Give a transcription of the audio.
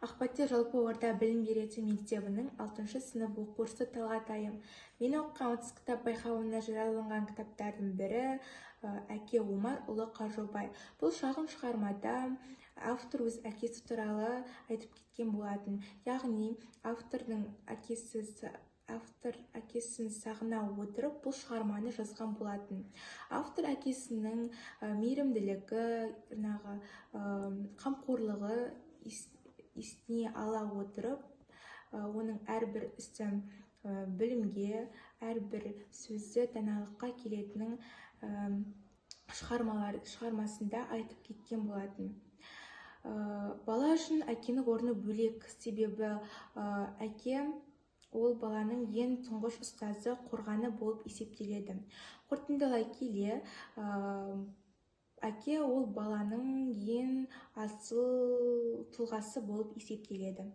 Ақпатте жалпы орта білім беретін мектебінің 6 сынып оқушысы Талғатайым. Мен оқыған 30 кітап байқауына жарияланған кітаптардың бірі «Әке Омар, ұлы Қажубай». Бұл шағын шығармада автор өз әкесі туралы айтып кеткен болатын. Яғни автордың әкесін сағына отырып бұл шығарманы жазған болатын. Автор әкесінің мейірімділігі, қамқорлығы есіне ала отырып, оның әрбір ісі білімге, әрбір сөзі даналыққа келетінін шығармасында айтып кеткен болатын. Бала үшін әкенің орны бөлек, себебі әке ол баланың ең тұңғыш ұстазы, қорғаны болып есептеледі. Қорытындылай келе, әке ол баланың ең асыл тұлғасы болып есептеледі.